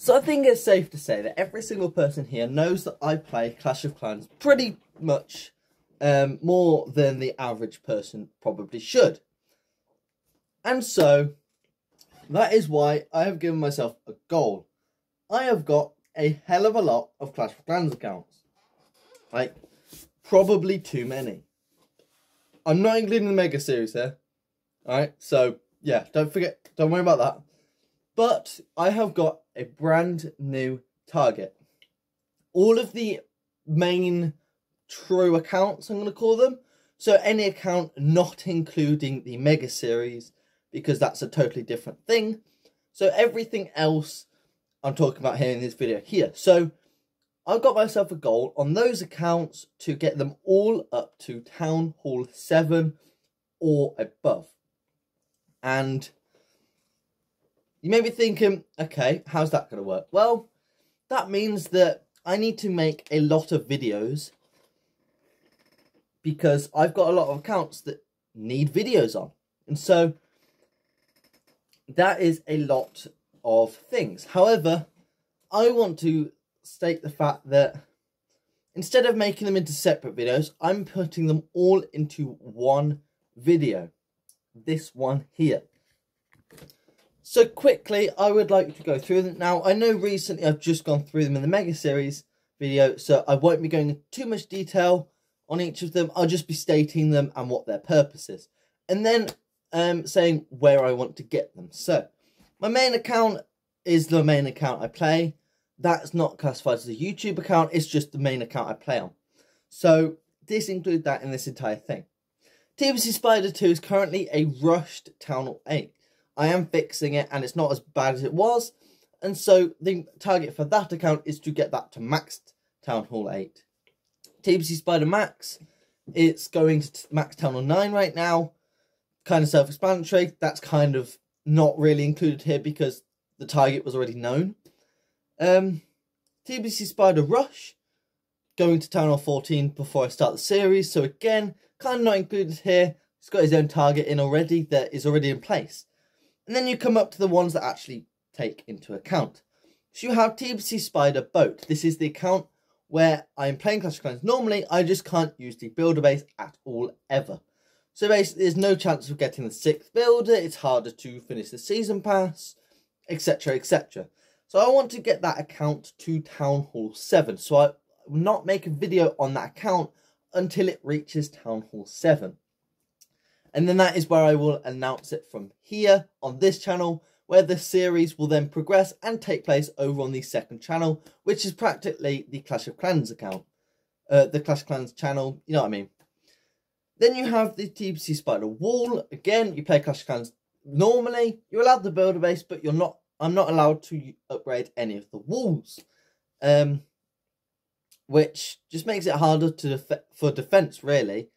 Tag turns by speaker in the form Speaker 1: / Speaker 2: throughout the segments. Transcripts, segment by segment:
Speaker 1: So I think it's safe to say that every single person here knows that I play Clash of Clans pretty much more than the average person probably should. And so that is why I have given myself a goal. I have got a hell of a lot of Clash of Clans accounts. Like, probably too many. I'm not including the Mega Series here. Alright, so yeah, don't worry about that. But I have got a brand new target. All of the main true accounts, I'm going to call them. So any account not including the Mega Series, because that's a totally different thing. So everything else I'm talking about here in this video here. So I've got myself a goal on those accounts to get them all up to Town Hall 7 or above. And you may be thinking, okay, how's that going to work? Well, that means that I need to make a lot of videos because I've got a lot of accounts that need videos on. And so that is a lot of things. However, I want to state the fact that instead of making them into separate videos, I'm putting them all into one video. This one here. So quickly, I would like to go through them. Now, I know recently I've just gone through them in the Mega Series video, so I won't be going into too much detail on each of them. I'll just be stating them and what their purpose is. And then saying where I want to get them. So, my main account is the main account I play. That's not classified as a YouTube account, it's just the main account I play on. So, include that in this entire thing. TBC Spider 2 is currently a rushed Town Hall 8. I am fixing it and it's not as bad as it was. And so the target for that account is to get that to maxed Town Hall 8. TBC Spider Max, it's going to max Town Hall 9 right now. Kind of self-explanatory. That's kind of not really included here because the target was already known. TBC Spider Rush, going to Town Hall 14 before I start the series. So again, kind of not included here. It's got his own target in already that is already in place. And then you come up to the ones that actually take into account. So you have TBC Spider Boat. This is the account where I'm playing Clash of Clans. Normally, I just can't use the builder base at all, ever. So basically, there's no chance of getting the 6th builder. It's harder to finish the season pass, etc, etc. So I want to get that account to Town Hall 7. So I will not make a video on that account until it reaches Town Hall 7. And then that is where I will announce it from here on this channel, where the series will then progress and take place over on the second channel, which is practically the Clash of Clans account. The Clash of Clans channel, you know what I mean. Then you have the TBC Spider Wall. Again, you play Clash of Clans normally. You're allowed the builder base, but I'm not allowed to upgrade any of the walls. Which just makes it harder for defense, really.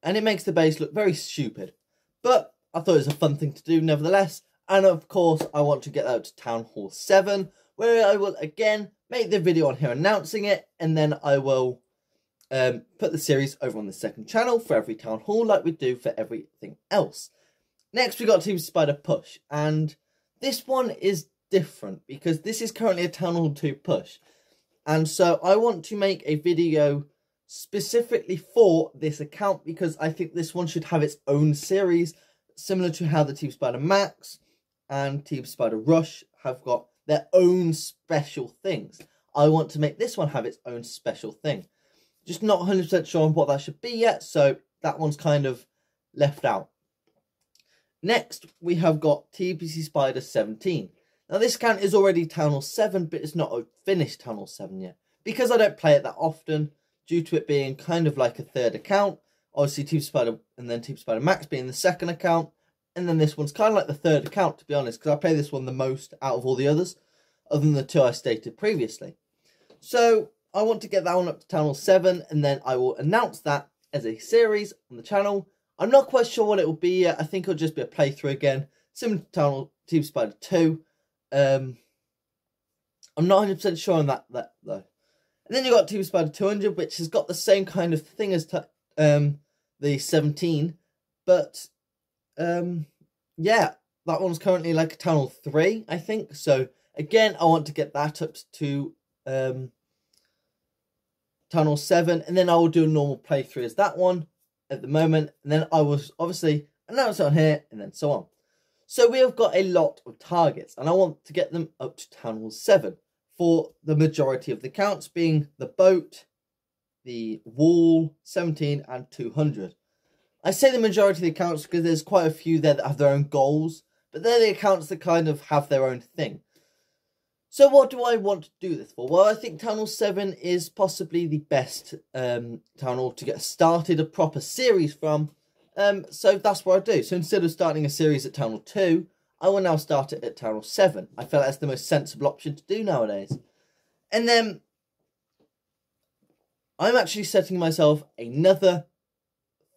Speaker 1: And it makes the base look very stupid. But I thought it was a fun thing to do nevertheless. And of course, I want to get out to Town Hall 7, where I will again make the video on here announcing it. And then I will put the series over on the second channel for every Town Hall, like we do for everything else. Next, we got TBC Spider Push. And this one is different because this is currently a Town Hall 2 push. And so I want to make a video specifically for this account because I think this one should have its own series, similar to how the TBC Spider Max and TBC Spider Rush have got their own special things. I want to make this one have its own special thing. Just not 100% sure on what that should be yet, so that one's kind of left out. Next, we have got TBC Spider 17. Now this account is already Town Hall 7, but it's not a finished Town Hall 7 yet. Because I don't play it that often, due to it being kind of like a third account. Obviously, TBC Spider and then TBC Spider Max being the second account. And then this one's kind of like the third account, to be honest, because I play this one the most out of all the others, other than the two I stated previously. So I want to get that one up to Town Hall 7, and then I will announce that as a series on the channel. I'm not quite sure what it will be yet. I think it'll just be a playthrough again, similar to Town Hall TBC Spider 2. I'm not 100% sure on that though. And then you got TBC Spider 200, which has got the same kind of thing as the 17, but yeah, that one's currently like a Town Hall 3, I think. So Again, I want to get that up to Town Hall 7, and then I will do a normal playthrough as that one at the moment, and then I will obviously announce it on here, and then so on. So we have got a lot of targets, and I want to get them up to Town Hall 7 for the majority of the counts, being the boat, the wall, 17, and 200. I say the majority of the accounts because there's quite a few there that have their own goals, but they're the accounts that kind of have their own thing. So what do I want to do this for? Well, I think Town Hall 7 is possibly the best Town Hall to get started a proper series from. So that's what I do. So instead of starting a series at Town Hall 2, I will now start it at Town Hall 7. I feel that's the most sensible option to do nowadays. And then I'm actually setting myself another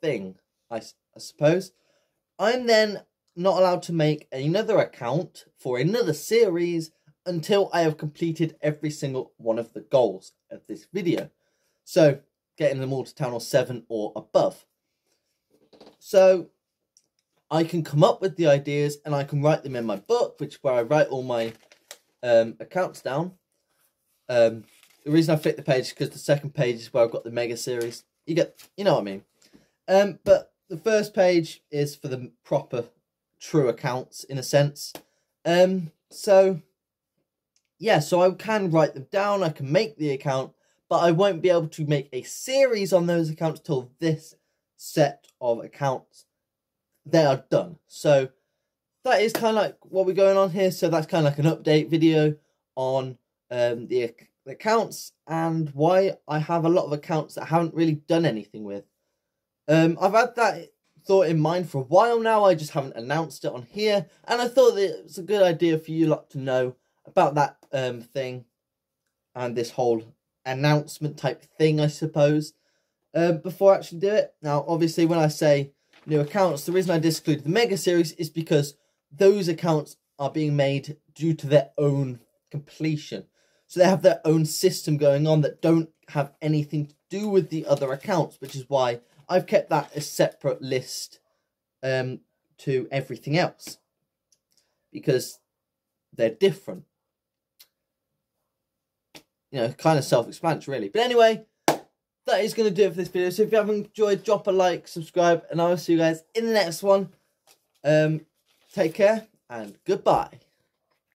Speaker 1: thing, I suppose. I'm then not allowed to make another account for another series until I have completed every single one of the goals of this video. So, getting them all to Town Hall 7 or above. So, I can come up with the ideas and I can write them in my book, where I write all my accounts down. The reason I flipped the page is because the second page is where I've got the mega series. You know what I mean. But the first page is for the proper, true accounts, in a sense. So I can write them down, I can make the account, but I won't be able to make a series on those accounts till this set of accounts, they are done. So that is kind of like what we're going on here. So that's kind of like an update video on the accounts and why I have a lot of accounts that I haven't really done anything with. I've had that thought in mind for a while now, I just haven't announced it on here, and I thought that it was a good idea for you lot to know about that thing and this whole announcement type thing, I suppose, before I actually do it. Now, obviously, when I say new accounts, the reason I discluded the mega series is because those accounts are being made due to their own completion. So they have their own system going on that don't have anything to do with the other accounts, which is why I've kept that a separate list to everything else, because they're different. You know, kind of self-explanatory, really. But anyway, that is going to do it for this video. So if you haven't enjoyed, drop a like, subscribe, and I will see you guys in the next one. Take care, and goodbye.